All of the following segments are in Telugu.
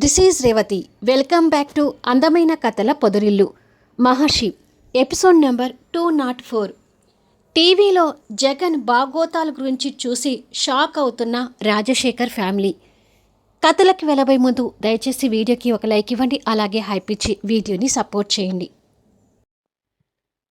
This is Revathi. Welcome back to అందమైన కథల పొదరిల్లు. మహర్షి ఎపిసోడ్ నెంబర్ 204. టీవీలో జగన్ బాగోతాల గురించి చూసి షాక్ అవుతున్న రాజశేఖర్ ఫ్యామిలీ. కథలకు వెళ్ళబోయే ముందు దయచేసి వీడియోకి ఒక లైక్ ఇవ్వండి, అలాగే హైప్ ఇచ్చి వీడియోని సపోర్ట్ చేయండి.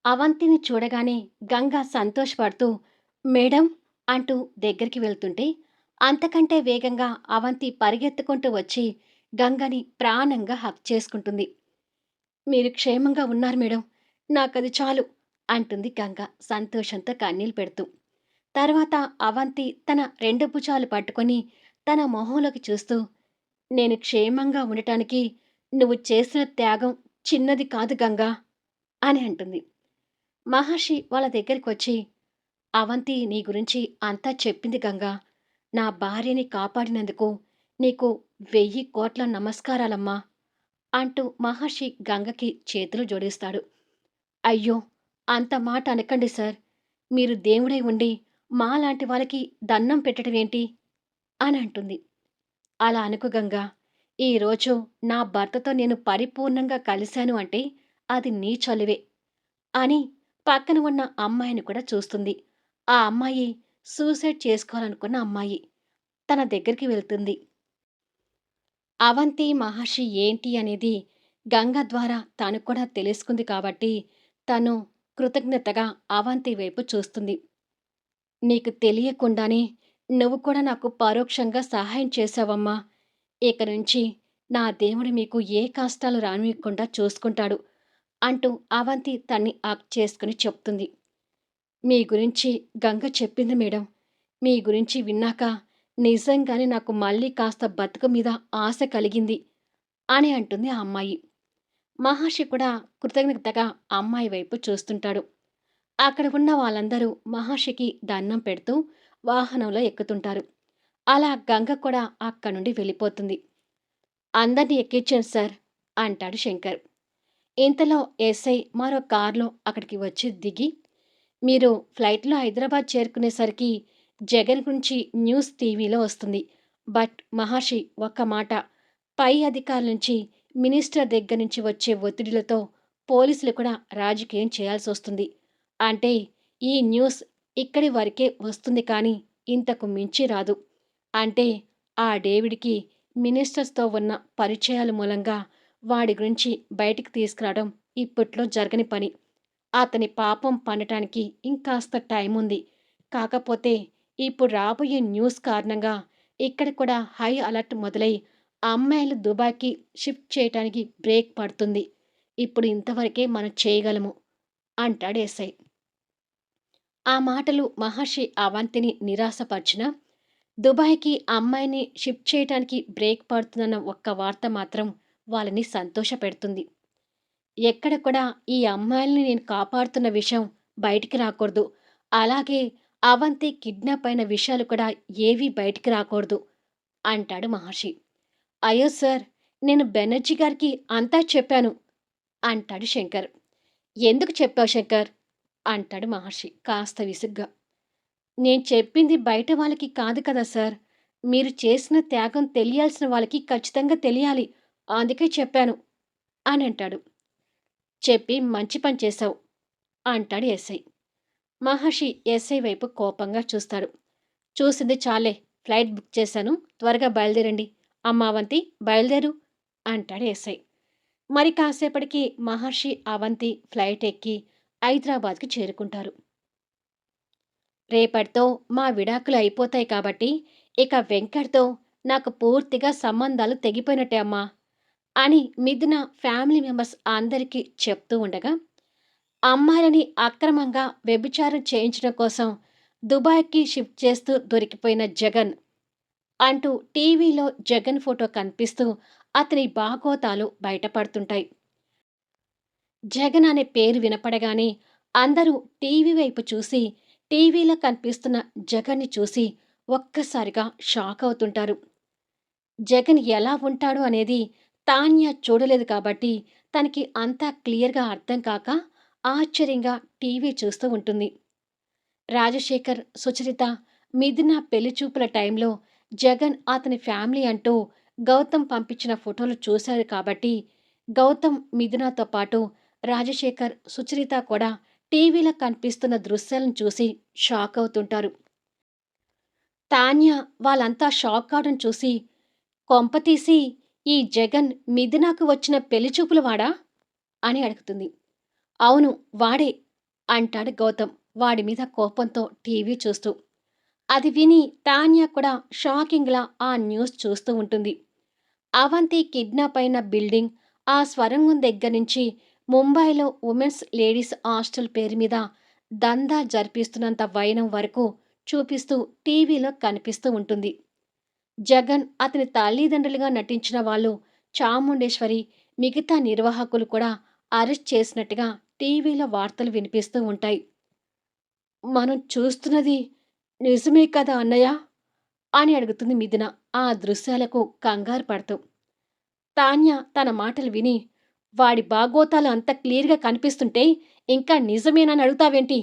అవంతిని చూడగానే గంగ సంతోషపడుతూ మేడం అంటూ దగ్గరికి వెళ్తుంటే అంతకంటే వేగంగా అవంతి పరిగెత్తుకుంటూ వచ్చి గంగని ప్రాణంగా హక్ చేసుకుంటుంది. మీరు క్షేమంగా ఉన్నారు మేడం, నాకది చాలు అంటుంది గంగ సంతోషంతో కన్నీళ్ళు పెడుతూ. తర్వాత అవంతి తన 2 భుజాలు పట్టుకొని తన మొహంలోకి చూస్తూ, నేను క్షేమంగా ఉండటానికి నువ్వు చేసిన త్యాగం చిన్నది కాదు గంగా అని అంటుంది. మహర్షి వాళ్ళ దగ్గరికొచ్చి, అవంతి నీ గురించి అంతా చెప్పింది గంగా. నా భార్యని కాపాడినందుకు నీకు 1000 కోట్ల నమస్కారాలమ్మా అంటూ మహర్షి గంగకి చేతులు జోడిస్తాడు. అయ్యో, అంత మాట అనకండి సార్. మీరు దేవుడై ఉండి మాలాంటి వాళ్ళకి దన్నం పెట్టడం ఏంటి అని అంటుంది. అలా అనుకు గంగా. ఈరోజు నా భర్తతో నేను పరిపూర్ణంగా కలిశాను అంటే అది నీ చలువే అని పక్కన ఉన్న అమ్మాయిని కూడా చూస్తుంది. ఆ అమ్మాయి సూసైడ్ చేసుకోవాలనుకున్న అమ్మాయి. తన దగ్గరికి వెళ్తుంది. అవంతి మహర్షి ఏంటి అనేది గంగ ద్వారా తను కూడా తెలుసుకుంది కాబట్టి తను కృతజ్ఞతగా అవంతి వైపు చూస్తుంది. నీకు తెలియకుండానే నువ్వు కూడా నాకు పరోక్షంగా సహాయం చేశావమ్మా. ఇక నుంచి నా దేవుడు మీకు ఏ కష్టాలు రానివ్వకుండా చూసుకుంటాడు అంటూ అవంతి తన్ని అక్ చేసుకుని చెప్తుంది. మీ గురించి గంగ చెప్పింది మేడం. మీ గురించి విన్నాక నిజంగానే నాకు మళ్ళీ కాస్త బతుకు మీద ఆశ కలిగింది అని అంటుంది ఆ అమ్మాయి. మహర్షి కూడా కృతజ్ఞతగా అమ్మాయి వైపు చూస్తుంటాడు. అక్కడ ఉన్న వాళ్ళందరూ మహర్షికి దండం పెడుతూ వాహనంలో ఎక్కుతుంటారు. అలా గంగ కూడా అక్కడి నుండి వెళ్ళిపోతుంది. అందరినీ ఎక్కించాను సార్ అంటాడు శంకర్. ఇంతలో ఎస్ఐ మరో కారులో అక్కడికి వచ్చి దిగి, మీరు ఫ్లైట్లో హైదరాబాద్ చేరుకునేసరికి జగన్ గురించి న్యూస్ టీవీలో వస్తుంది. బట్ మహర్షి ఒక్క మాట, పై అధికారుల నుంచి మినిస్టర్ దగ్గర నుంచి వచ్చే ఒత్తిడిలతో పోలీసులు కూడా రాజకీయం చేయాల్సి వస్తుంది. అంటే ఈ న్యూస్ ఇక్కడి వరకే వస్తుంది కానీ ఇంతకు మించి రాదు. అంటే ఆ డేవిడ్కి మినిస్టర్స్తో ఉన్న పరిచయాల మూలంగా వాడి గురించి బయటికి తీసుకురావడం ఇప్పట్లో జరగని పని. అతని పాపం పండటానికి ఇంకాస్త టైం ఉంది. కాకపోతే ఇప్పుడు రాబోయే న్యూస్ కారణంగా ఇక్కడ కూడా హై అలర్ట్ మొదలై అమ్మాయిలు దుబాయ్కి షిఫ్ట్ చేయటానికి బ్రేక్ పడుతుంది. ఇప్పుడు ఇంతవరకే మనం చేయగలము అంటాడు ఎస్ఐ. ఆ మాటలు మహర్షి అవంతిని నిరాశపరిచిన, దుబాయ్కి అమ్మాయిని షిఫ్ట్ చేయటానికి బ్రేక్ పడుతుందన్న ఒక్క వార్త మాత్రం వాళ్ళని సంతోషపెడుతుంది. ఎక్కడ కూడా ఈ అమ్మాయిల్ని నేను కాపాడుతున్న విషయం బయటికి రాకూడదు. అలాగే అవంతి కిడ్నాప్ అయిన విషయాలు కూడా ఏవీ బయటికి రాకూడదు అంటాడు మహర్షి. అయ్యో సార్, నేను బెనర్జీ గారికి అంతా చెప్పాను అంటాడు శంకర్. ఎందుకు చెప్పావు శంకర్ అంటాడు మహర్షి కాస్త విసుగ్గా. నేను చెప్పింది బయట వాళ్ళకి కాదు కదా సార్. మీరు చేసిన త్యాగం తెలియాల్సిన వాళ్ళకి ఖచ్చితంగా తెలియాలి. అందుకే చెప్పాను అని అంటాడు. చెప్పి మంచి పని చేశావు అంటాడు ఎస్ఐ. మహర్షి ఎస్ఐ వైపు కోపంగా చూస్తాడు. చూసింది చాలే, ఫ్లైట్ బుక్ చేశాను, త్వరగా బయలుదేరండి. అమ్మావంతి బయలుదేరు అంటాడు ఎస్ఐ. మరి కాసేపటికి మహర్షి అవంతి ఫ్లైట్ ఎక్కి హైదరాబాద్కి చేరుకుంటారు. రేపటితో మా విడాకులు అయిపోతాయి కాబట్టి ఇక వెంకట్తో నాకు పూర్తిగా సంబంధాలు తెగిపోయినట్టే అమ్మా అని మిథున ఫ్యామిలీ మెంబర్స్ అందరికీ చెప్తూ ఉండగా, అమ్మాయిలని అక్రమంగా వ్యభిచారం చేయించడం కోసం దుబాయ్కి షిఫ్ట్ చేస్తూ దొరికిపోయిన జగన్ అంటూ టీవీలో జగన్ ఫోటో కనిపిస్తూ అతని బాగోతాలు బయటపడుతుంటాయి. జగన్ అనే పేరు వినపడగానే అందరూ టీవీ వైపు చూసి టీవీలో కనిపిస్తున్న జగన్ని చూసి ఒక్కసారిగా షాక్ అవుతుంటారు. జగన్ ఎలా ఉంటాడు అనేది తాన్య చూడలేదు కాబట్టి తనకి అంతా క్లియర్గా అర్థం కాక ఆశ్చర్యంగా టీవీ చూస్తూ ఉంటుంది. రాజశేఖర్, సుచరిత, మిథున పెళ్లిచూపుల టైంలో జగన్ అతని ఫ్యామిలీ అంటూ గౌతమ్ పంపించిన ఫోటోలు చూశారు కాబట్టి గౌతమ్, మిథునతో పాటు రాజశేఖర్, సుచరిత కూడా టీవీలో కనిపిస్తున్న దృశ్యాలను చూసి షాక్ అవుతుంటారు. తాన్య వాళ్ళంతా షాక్ కావడం చూసి, కొంపతీసి ఈ జగన్ మిథునకు వచ్చిన పెళ్లి చూపులు వాడా? అని అడుగుతుంది. అవును, వాడే అంటాడు గౌతమ్ వాడి మీద కోపంతో టీవీ చూస్తూ. అది విని తాన్య కూడా షాకింగ్‌లా ఆ న్యూస్ చూస్తూ ఉంటుంది. అవంతి కిడ్నాప్ అయిన బిల్డింగ్, ఆ స్వరంగం దగ్గర నుంచి ముంబైలో ఉమెన్స్ లేడీస్ హాస్టల్ పేరు మీద దందా జరిపిస్తున్నంత వైనం వరకు చూపిస్తూ టీవీలో కనిపిస్తూ ఉంటుంది. జగన్, అతని తల్లిదండ్రులుగా నటించిన వాళ్ళు, చాముండేశ్వరి, మిగతా నిర్వాహకులు కూడా అరెస్ట్ చేసినట్టుగా టీవీలో వార్తలు వినిపిస్తూ ఉంటాయి. మనం చూస్తున్నది నిజమే కదా అన్నయ్య? అని అడుగుతుంది మిథున ఆ దృశ్యాలకు కంగారు పడుతూ. తాన్య తన మాటలు విని, వాడి బాగోతాలు అంత క్లియర్‌గా కనిపిస్తుంటే ఇంకా నిజమేనని అడుగుతావేంటి?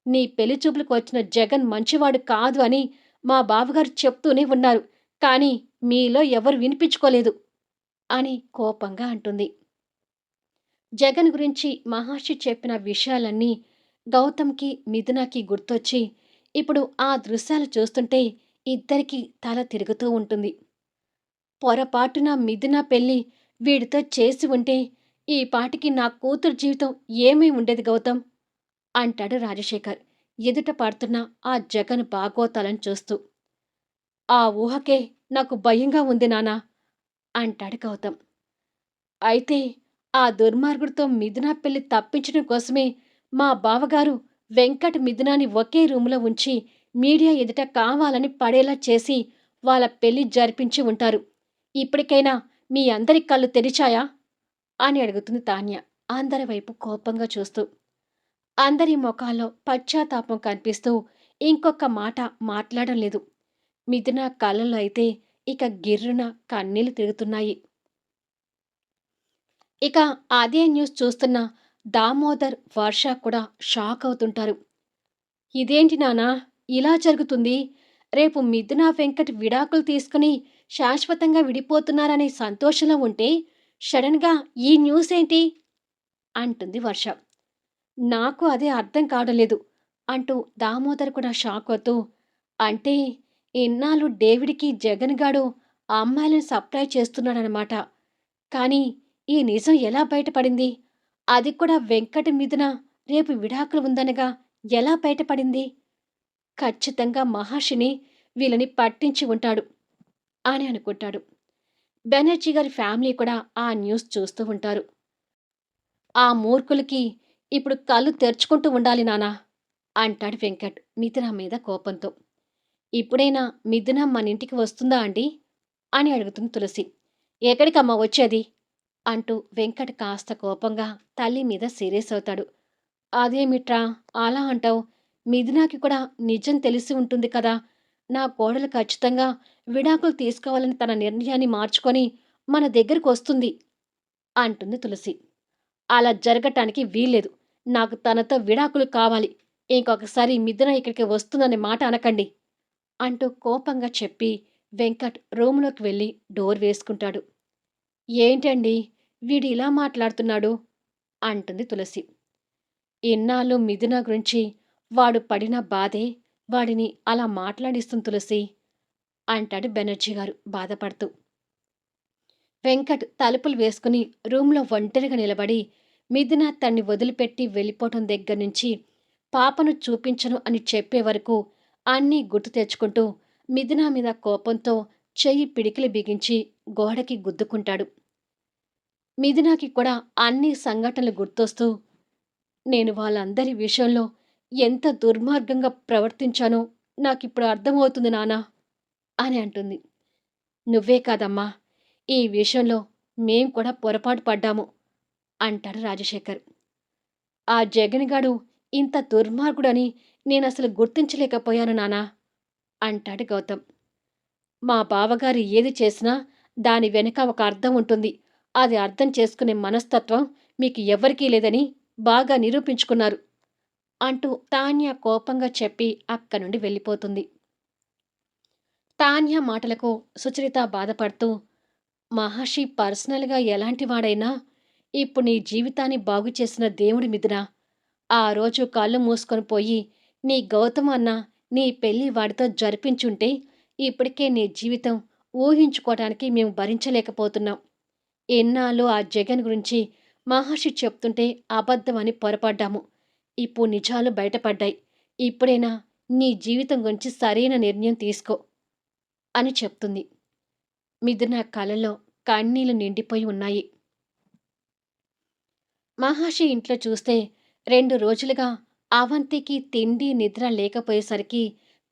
నీ పెళ్లి చూపులకు వచ్చిన జగన్ మంచివాడు కాదు అని మా బావగారు చెప్తూనే ఉన్నారు. కానీ మీలో ఎవరు వినిపించుకోలేదు అని కోపంగా అంటుంది. జగన్ గురించి మహర్షి చెప్పిన విషయాలన్నీ గౌతమ్‌కి, మిథునకి గుర్తొచ్చి ఇప్పుడు ఆ దృశ్యాలు చూస్తుంటే ఇద్దరికీ తల తిరుగుతూ ఉంటుంది. పొరపాటున మిథున పెళ్లి వీడితో చేసి ఉంటే ఈ పాటికి నా కూతురు జీవితం ఏమై ఉండేది గౌతమ్ అంటాడు రాజశేఖర్ ఎదుట పడుతున్న ఆ జగన్ బాగోతాలను చూస్తూ. ఆ ఊహకే నాకు భయంగా ఉంది నానా అంటాడు గౌతమ్. అయితే ఆ దుర్మార్గుడితో మిథున పెళ్లి తప్పించడం కోసమే మా బావగారు వెంకట్ మిథునాని ఒకే రూములో ఉంచి మీడియా ఎదుట కావాలని పడేలా చేసి వాళ్ళ పెళ్లి జరిపించి ఉంటారు. ఇప్పటికైనా మీ అందరి కళ్ళు తెరిచాయా అని అడుగుతుంది తాన్య అందరి వైపు కోపంగా చూస్తూ. అందరి ముఖాల్లో పశ్చాత్తాపం కనిపిస్తూ ఇంకొక మాట మాట్లాడడం లేదు. మిథున కళ్ళలో అయితే ఇక గిర్రున కన్నీళ్లు తిరుగుతున్నాయి. ఇక అదే న్యూస్ చూస్తున్న దామోదర్, వర్ష కూడా షాక్ అవుతుంటారు. ఇదేంటి నాన్నా ఇలా జరుగుతుంది? రేపు మిథున, వెంకట్ విడాకులు తీసుకుని శాశ్వతంగా విడిపోతున్నారనే సంతోషంలో ఉంటే సడన్‌గా ఈ న్యూస్ ఏంటి? అంటుంది వర్ష. నాకు అదే అర్థం కావడం లేదు అంటూ దామోదర్ కూడా షాక్ అవుతూ, అంటే ఇన్నాళ్ళు డేవిడ్‌కి జగన్ గాడు ఆ అమ్మాయిలను సప్లై చేస్తున్నాడనమాట. కానీ ఈ నిజం ఎలా బయటపడింది? అది కూడా వెంకట్ మిథున రేపు విడాకులు ఉందనగా ఎలా బయటపడింది? ఖచ్చితంగా మహర్షిని వీళ్ళని పట్టించి ఉంటాడు అని అనుకుంటాడు. బెనర్జీ గారి ఫ్యామిలీ కూడా ఆ న్యూస్ చూస్తూ ఉంటారు. ఆ మూర్ఖులకి ఇప్పుడు కళ్ళు తెరుచుకుంటూ ఉండాలి నానా అంటాడు వెంకట్ మిథున మీద కోపంతో. ఇప్పుడైనా మిథున మన ఇంటికి వస్తుందా అండి అని అడుగుతుంది తులసి. ఎక్కడికమ్మా వచ్చేది అంటూ వెంకట్ కాస్త కోపంగా తల్లి మీద సీరియస్ అవుతాడు. అదేమిట్రా అలా అంటావు? మిథునాకి కూడా నిజం తెలిసి ఉంటుంది కదా. నా కోడలు ఖచ్చితంగా విడాకులు తీసుకోవాలని తన నిర్ణయాన్ని మార్చుకొని మన దగ్గరకు వస్తుంది అంటుంది తులసి. అలా జరగటానికి వీల్లేదు. నాకు తనతో విడాకులు కావాలి. ఇంకొకసారి మిథున ఇక్కడికి వస్తుందనే మాట అనకండి అంటూ కోపంగా చెప్పి వెంకట్ రూములోకి వెళ్ళి డోర్ వేసుకుంటాడు. ఏంటండి వీడు ఇలా మాట్లాడుతున్నాడు అంటుంది తులసి. ఇన్నాళ్ళు మిథున గురించి వాడు పడిన బాధే వాడిని అలా మాట్లాడిస్తుంది తులసి అంటాడు బెనర్జీ గారు బాధపడుతూ. వెంకట్ తలుపులు వేసుకుని రూంలో ఒంటరిగా నిలబడి మిథున తన్ని వదిలిపెట్టి వెళ్ళిపోవటం దగ్గర నుంచి పాపను చూపించను అని చెప్పే వరకు అన్నీ గుర్తు తెచ్చుకుంటూ మిథున మీద కోపంతో చెయ్యి పిడికిలి బిగించి గోడకి గుద్దుకుంటాడు. మిథునాకి కూడా అన్ని సంఘటనలు గుర్తొస్తూ, నేను వాళ్ళందరి విషయంలో ఎంత దుర్మార్గంగా ప్రవర్తించానో నాకిప్పుడు అర్థమవుతుంది నాన్నా అని అంటుంది. నువ్వే కాదమ్మా, ఈ విషయంలో మేం కూడా పొరపాటు పడ్డాము అంటాడు రాజశేఖర్. ఆ జగన్గాడు ఇంత దుర్మార్గుడని నేనసలు గుర్తించలేకపోయాను నాన్నా అంటాడు గౌతమ్. మా బావగారు ఏది చేసినా దాని వెనుక ఒక అర్థం ఉంటుంది. అది అర్థం చేసుకునే మనస్తత్వం మీకు ఎవ్వరికీ లేదని బాగా నిరూపించుకున్నారు అంటూ తాన్య కోపంగా చెప్పి అక్కడి నుండి వెళ్ళిపోతుంది. తాన్య మాటలకు సుచరిత బాధపడుతూ, మహర్షి పర్సనల్‌గా ఎలాంటి వాడైనా ఇప్పుడు నీ జీవితాన్ని బాగు చేసిన దేవుడి మిదున ఆ రోజు కళ్ళు మూసుకొని పోయి నీ గౌతమ్ అన్న నీ పెళ్లి వాడితో జరిపించుంటే ఇప్పటికే నీ జీవితం ఊహించుకోవటానికి మేము భరించలేకపోతున్నాం. ఎన్నాళ్ళు ఆ జగన్ గురించి మహర్షి చెప్తుంటే అబద్ధమని పొరపడ్డాము. ఇప్పుడు నిజాలు బయటపడ్డాయి. ఇప్పుడైనా నీ జీవితం గురించి సరైన నిర్ణయం తీసుకో అని చెప్తుంది. మిథున కళ్ళలో కన్నీళ్లు నిండిపోయి ఉన్నాయి. మహర్షి ఇంట్లో చూస్తే 2 రోజులుగా అవంతికి తిండి నిద్ర లేకపోయేసరికి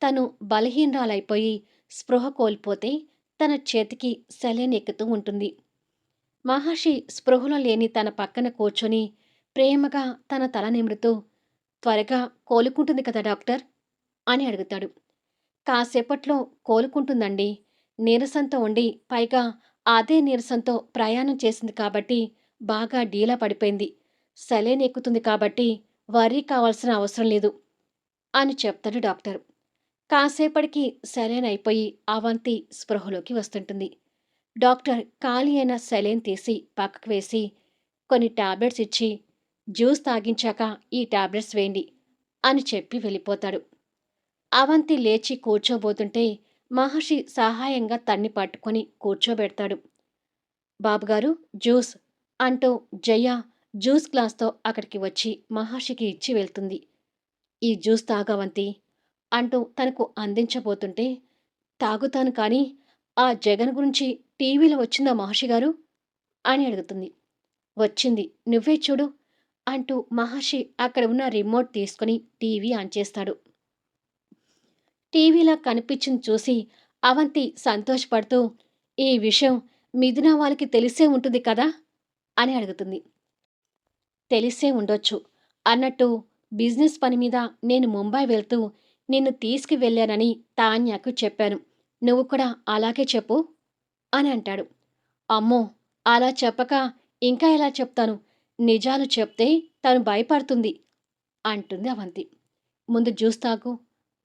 తను బలహీనరాలైపోయి స్పృహ కోల్పోతే తన చేతికి సెలైన్ ఎక్కుతూ ఉంటుంది. మహర్షి స్పృహలో లేని తన పక్కన కూర్చొని ప్రేమగా తన తల నిమురుతూ త్వరగా కోలుకుంటుంది కదా డాక్టర్ అని అడుగుతాడు. కాసేపట్లో కోలుకుంటుందండి. నీరసంతో ఉండి పైగా అదే నీరసంతో ప్రయాణం చేసింది కాబట్టి బాగా డీలా పడిపోయింది. సెలైన్ ఎక్కుతుంది కాబట్టి వర్రీ కావాల్సిన అవసరం లేదు అని చెప్తాడు డాక్టర్. కాసేపటికి సెలైన్ అయిపోయి అవంతి స్పృహలోకి వస్తుంటుంది. డాక్టర్ ఖాళీ అయిన సెలైన్ తీసి పక్కకు వేసి కొన్ని టాబ్లెట్స్ ఇచ్చి జ్యూస్ తాగించాక ఈ టాబ్లెట్స్ వేయండి అని చెప్పి వెళ్ళిపోతాడు. అవంతి లేచి కూర్చోబోతుంటే మహర్షి సహాయంగా తన్ని పట్టుకొని కూర్చోబెడతాడు. బాబుగారు జ్యూస్ అంటూ జయ జ్యూస్ గ్లాస్తో అక్కడికి వచ్చి మహర్షికి ఇచ్చి వెళ్తుంది. ఈ జ్యూస్ తాగవంతి అంటూ తనకు అందించబోతుంటే తాగుతాను కానీ ఆ జగన్ గురించి టీవీలో వచ్చిందా మహర్షి గారు అని అడుగుతుంది. వచ్చింది నువ్వే చూడు అంటూ మహర్షి అక్కడ ఉన్న రిమోట్ తీసుకుని టీవీ ఆన్ చేస్తాడు. టీవీలో కనిపించింది చూసి అవంతి సంతోషపడుతూ ఈ విషయం మిథున వాళ్ళకి తెలిసే ఉంటుంది కదా అని అడుగుతుంది. తెలిసే ఉండొచ్చు అన్నట్టు బిజినెస్ పని మీద నేను ముంబై వెళ్తూ నిన్ను తీసుకువెళ్ళానని తాన్యాకు చెప్పాను. నువ్వు కూడా అలాగే చెప్పు అని అంటాడు. అమ్మో అలా చెప్పక ఇంకా ఎలా చెప్తాను, నిజాలు చెప్తే తను భయపడుతుంది అంటుంది అవంతి. ముందు జ్యూస్ తాగు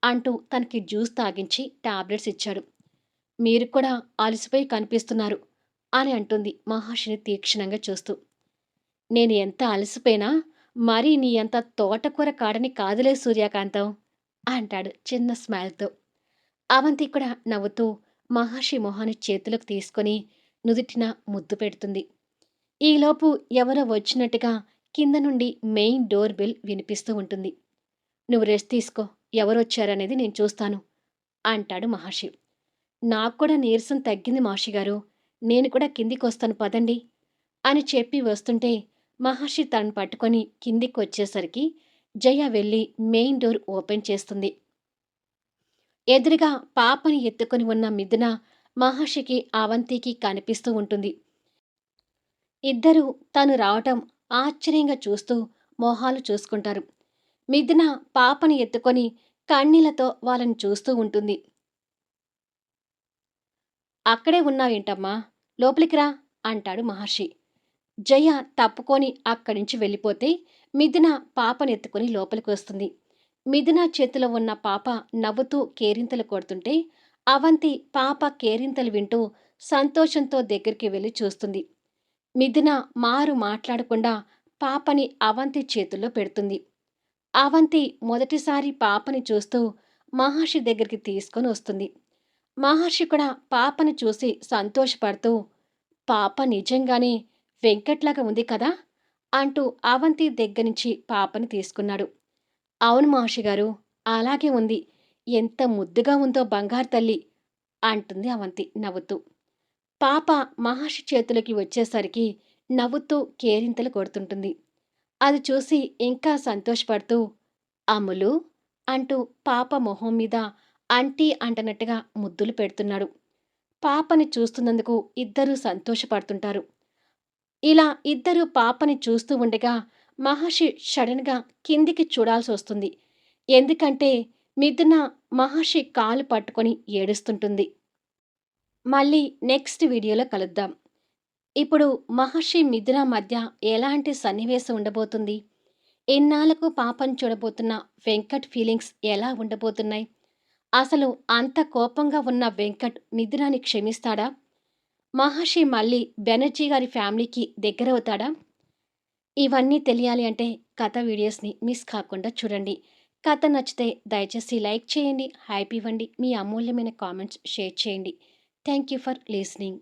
అంటూ తనకి జ్యూస్ తాగించి టాబ్లెట్స్ ఇచ్చాడు. మీరు కూడా అలసిపోయి కనిపిస్తున్నారు అని అంటుంది మహర్షిని తీక్షణంగా చూస్తూ. నేను ఎంత అలసిపోయినా మరీ నీ అంత తోటకూర కాడని కాదులే సూర్యకాంతం అంటాడు చిన్న స్మైల్తో. అవంతి కూడా నవ్వుతూ మహర్షి మొహాన్ని చేతులకు తీసుకొని నుదుటిన ముద్దు పెడుతుంది. ఈలోపు ఎవరో వచ్చినట్టుగా కింద నుండి మెయిన్ డోర్ బెల్ వినిపిస్తూ ఉంటుంది. నువ్వు రెస్ట్ తీసుకో, ఎవరొచ్చారనేది నేను చూస్తాను అంటాడు మహర్షి. నాకు కూడా నీరసం తగ్గింది మహర్షిగారు, నేను కూడా కిందికొస్తాను పదండి అని చెప్పి వస్తుంటే మహర్షి తనను పట్టుకొని కిందికి వచ్చేసరికి జయ వెళ్ళి మెయిన్ డోర్ ఓపెన్ చేస్తుంది. ఎదురుగా పాపని ఎత్తుకొని ఉన్న మిథున మహర్షికి అవంతికి కనిపిస్తూ ఉంటుంది. ఇద్దరూ తను రావటం ఆశ్చర్యంగా చూస్తూ మొహాలు చూసుకుంటారు. మిథున పాపని ఎత్తుకొని కన్నీళ్లతో వాళ్ళని చూస్తూ ఉంటుంది. అక్కడే ఉన్నావేంటమ్మా, లోపలికి రా అంటాడు మహర్షి. జయ తప్పుకొని అక్కడి నుంచి వెళ్ళిపోతే మిథున పాపనెత్తుకుని లోపలికి వస్తుంది. మిథున చేతిలో ఉన్న పాప నవ్వుతూ కేరింతలు కొడుతుంటే అవంతి పాప కేరింతలు వింటూ సంతోషంతో దగ్గరికి వెళ్ళి చూస్తుంది. మిథున మారు మాట్లాడకుండా పాపని అవంతి చేతుల్లో పెడుతుంది. అవంతి మొదటిసారి పాపని చూస్తూ మహర్షి దగ్గరికి తీసుకొని వస్తుంది. మహర్షి కూడా పాపని చూసి సంతోషపడుతూ పాప నిజంగానే వెంకట్లాగా ఉంది కదా అంటూ అవంతి దగ్గర నుంచి పాపని తీసుకున్నాడు. అవును మహర్షి గారు, అలాగే ఉంది. ఎంత ముద్దుగా ఉందో బంగారు తల్లి అంటుంది అవంతి నవ్వుతూ. పాప మహర్షి చేతులకి వచ్చేసరికి నవ్వుతూ కేరింతలు కొడుతుంటుంది. అది చూసి ఇంకా సంతోషపడుతూ అమ్ములు అంటూ పాప మొహం మీద అంటీ అంటనట్టుగా ముద్దులు పెడుతున్నాడు. పాపని చూస్తున్నందుకు ఇద్దరూ సంతోషపడుతుంటారు. ఇలా ఇద్దరూ పాపని చూస్తూ ఉండగా మహర్షి సడన్గా కిందికి చూడాల్సి వస్తుంది. ఎందుకంటే మిథున మహర్షి కాలు పట్టుకొని ఏడుస్తుంటుంది. మళ్ళీ నెక్స్ట్ వీడియోలో కలుద్దాం. ఇప్పుడు మహర్షి మిథున మధ్య ఎలాంటి సన్నివేశం ఉండబోతుంది? ఇన్నాళ్లకు పాపను చూడబోతున్న వెంకట్ ఫీలింగ్స్ ఎలా ఉండబోతున్నాయి? అసలు అంత కోపంగా ఉన్న వెంకట్ మిథునాని క్షమిస్తాడా? మహర్షి మళ్ళీ బెనర్జీ గారి ఫ్యామిలీకి దగ్గరవుతాడా? ఇవన్నీ తెలియాలి అంటే కథ వీడియోస్‌ని మిస్ కాకుండా చూడండి. కథ నచ్చితే దయచేసి లైక్ చేయండి, హైప్ ఇవ్వండి, మీ అమూల్యమైన కామెంట్స్ షేర్ చేయండి. Thank you for listening.